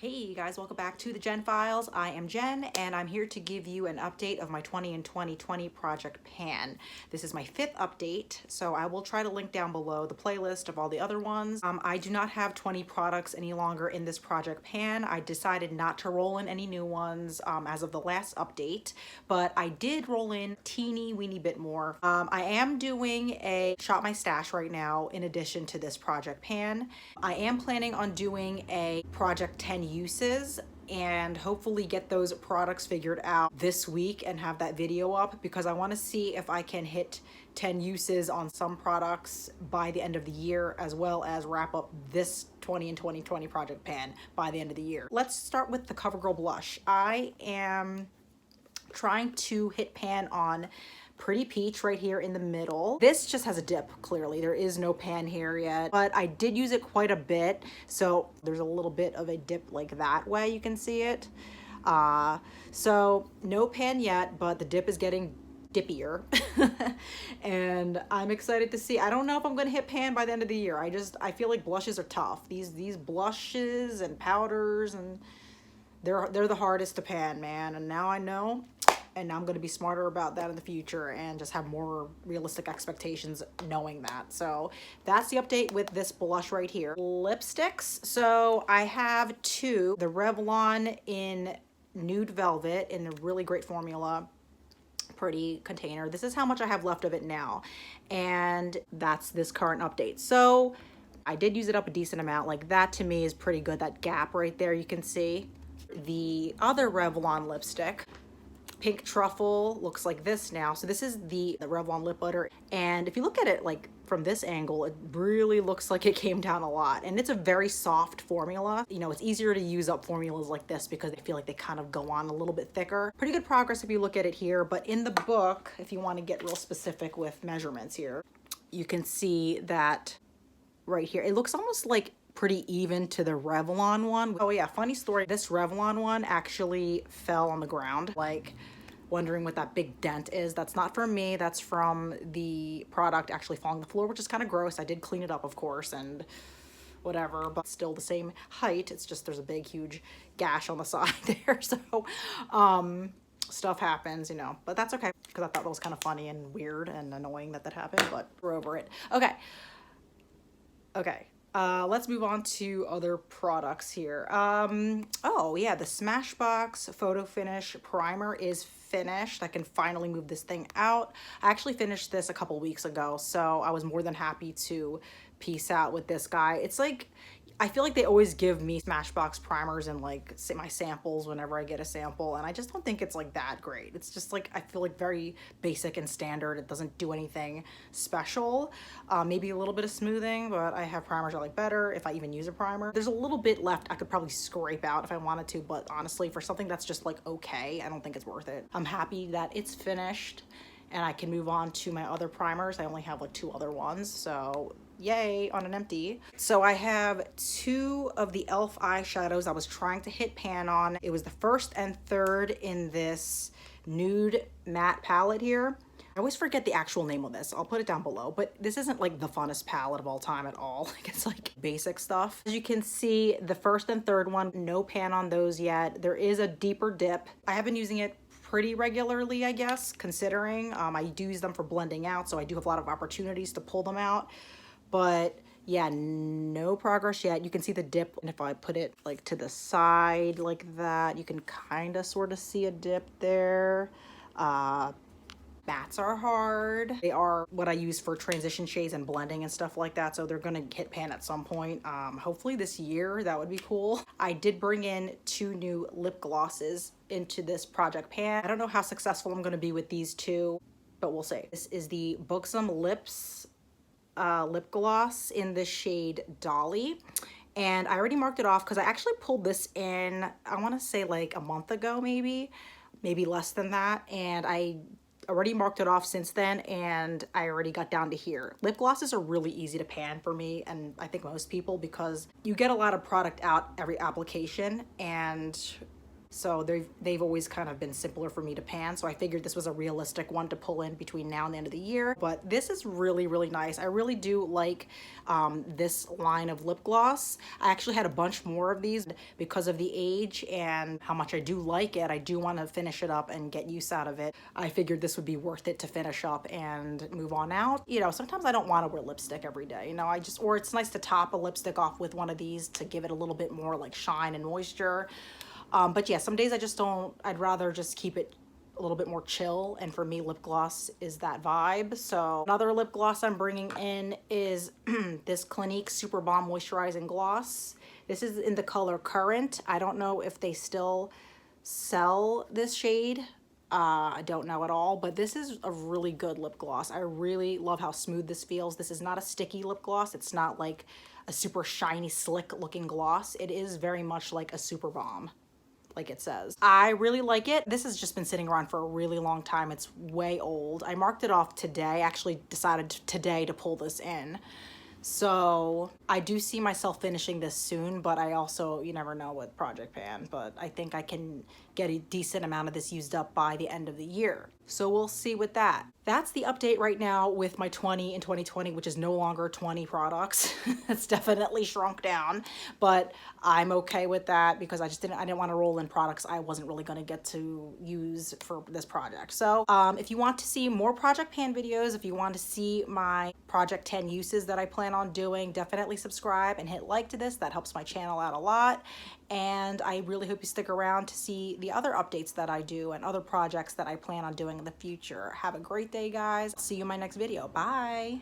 Hey you guys, welcome back to the Jen Files. I am Jen and I'm here to give you an update of my 20 in 2020 Project Pan. This is my 5th update, so I will try to link down below the playlist of all the other ones. I do not have 20 products any longer in this Project Pan. I decided not to roll in any new ones as of the last update, but I did roll in teeny weeny bit more. I am doing a Shop My Stash right now in addition to this Project Pan. I am planning on doing a Project 10 uses and hopefully get those products figured out this week and have that video up because I want to see if I can hit 10 uses on some products by the end of the year, as well as wrap up this 20 in 2020 Project Pan by the end of the year. Let's start with the CoverGirl blush. I am trying to hit pan on Pretty Peach right here in the middle. This just has a dip, clearly. There is no pan here yet, but I did use it quite a bit. So there's a little bit of a dip like that way, you can see it. So no pan yet, but the dip is getting dippier. And I'm excited to see. I don't know if I'm gonna hit pan by the end of the year. I feel like blushes are tough. These blushes and powders, and they're the hardest to pan, man. And now I know, and I'm going to be smarter about that in the future and just have more realistic expectations knowing that. So that's the update with this blush right here. Lipsticks. So I have two. The Revlon in Nude Velvet in a really great formula. Pretty container. This is how much I have left of it now. And that's this current update. So I did use it up a decent amount. Like that to me is pretty good. That gap right there, you can see. The other Revlon lipstick, Pink Truffle, looks like this now. So this is the Revlon lip butter. And if you look at it like from this angle, it really looks like it came down a lot. And it's a very soft formula. You know, it's easier to use up formulas like this because I feel like they kind of go on a little bit thicker. Pretty good progress if you look at it here. But in the book, if you want to get real specific with measurements here, you can see that right here, it looks almost like pretty even to the Revlon one. Oh yeah, funny story. This Revlon one actually fell on the ground, like wondering what that big dent is. That's not from me. That's from the product actually falling on the floor, which is kind of gross. I did clean it up, of course, and whatever, but still the same height. It's just there's a big, huge gash on the side there. So, stuff happens, you know, but that's okay because I thought that was kind of funny and weird and annoying that happened, but we're over it. Okay. Let's move on to other products here. Oh yeah, the Smashbox Photo Finish Primer is finished. I can finally move this thing out. I actually finished this a couple weeks ago, so I was more than happy to peace out with this guy. It's like, I feel like they always give me Smashbox primers and like my samples whenever I get a sample, and I just don't think it's like that great. It's just like, I feel like very basic and standard. It doesn't do anything special. Maybe a little bit of smoothing, but I have primers I like better if I even use a primer. There's a little bit left I could probably scrape out if I wanted to, but honestly, for something that's just like okay, I don't think it's worth it. I'm happy that it's finished and I can move on to my other primers. I only have like 2 other ones, so yay on an empty. So I have 2 of the e.l.f. eyeshadows I was trying to hit pan on. It was the first and third in this nude matte palette here. I always forget the actual name of this. I'll put it down below, but this isn't like the funnest palette of all time at all. Like it's like basic stuff. As you can see, the first and third one, no pan on those yet. There is a deeper dip. I have been using it pretty regularly, I guess, considering I do use them for blending out, so I do have a lot of opportunities to pull them out. But yeah, no progress yet. You can see the dip, and if I put it like to the side like that, you can kind of sort of see a dip there. Mats are hard. They are what I use for transition shades and blending and stuff like that, so they're gonna hit pan at some point. Hopefully this year, that would be cool. I did bring in 2 new lip glosses into this Project Pan. I don't know how successful I'm gonna be with these 2, but we'll see. This is the Buxom Lips lip gloss in the shade Dolly. And I already marked it off because I actually pulled this in, I want to say like a month ago, maybe less than that. And I already marked it off since then, and I already got down to here. Lip glosses are really easy to pan for me, and I think most people, because you get a lot of product out every application, and So they've always kind of been simpler for me to pan. So I figured this was a realistic one to pull in between now and the end of the year. But this is really, really nice. I really do like this line of lip gloss. I actually had a bunch more of these because of the age and how much I do like it. I do want to finish it up and get use out of it. I figured this would be worth it to finish up and move on out. You know, sometimes I don't want to wear lipstick every day. You know, or it's nice to top a lipstick off with one of these to give it a little bit more like shine and moisture. But yeah, some days I just don't, I'd rather just keep it a little bit more chill, and for me lip gloss is that vibe. So another lip gloss I'm bringing in is this Clinique Super Balm Moisturizing Gloss. This is in the color Current. I don't know if they still sell this shade. I don't know at all, but this is a really good lip gloss. I really love how smooth this feels. This is not a sticky lip gloss. It's not like a super shiny, slick looking gloss. It is very much like a super balm, like it says. I really like it. This has just been sitting around for a really long time. It's way old. I marked it off today. I actually decided today to pull this in. So I do see myself finishing this soon, but I also, you never know with Project Pan, but I think I can get a decent amount of this used up by the end of the year. So we'll see with that. That's the update right now with my 20 in 2020, which is no longer 20 products. It's definitely shrunk down, but I'm okay with that because I didn't want to roll in products I wasn't really going to get to use for this project. So if you want to see more Project Pan videos, if you want to see my Project 10 uses that I plan on doing, definitely subscribe and hit like to this. That helps my channel out a lot. And I really hope you stick around to see the other updates that I do and other projects that I plan on doing in the future. Have a great day, guys. See you in my next video. Bye.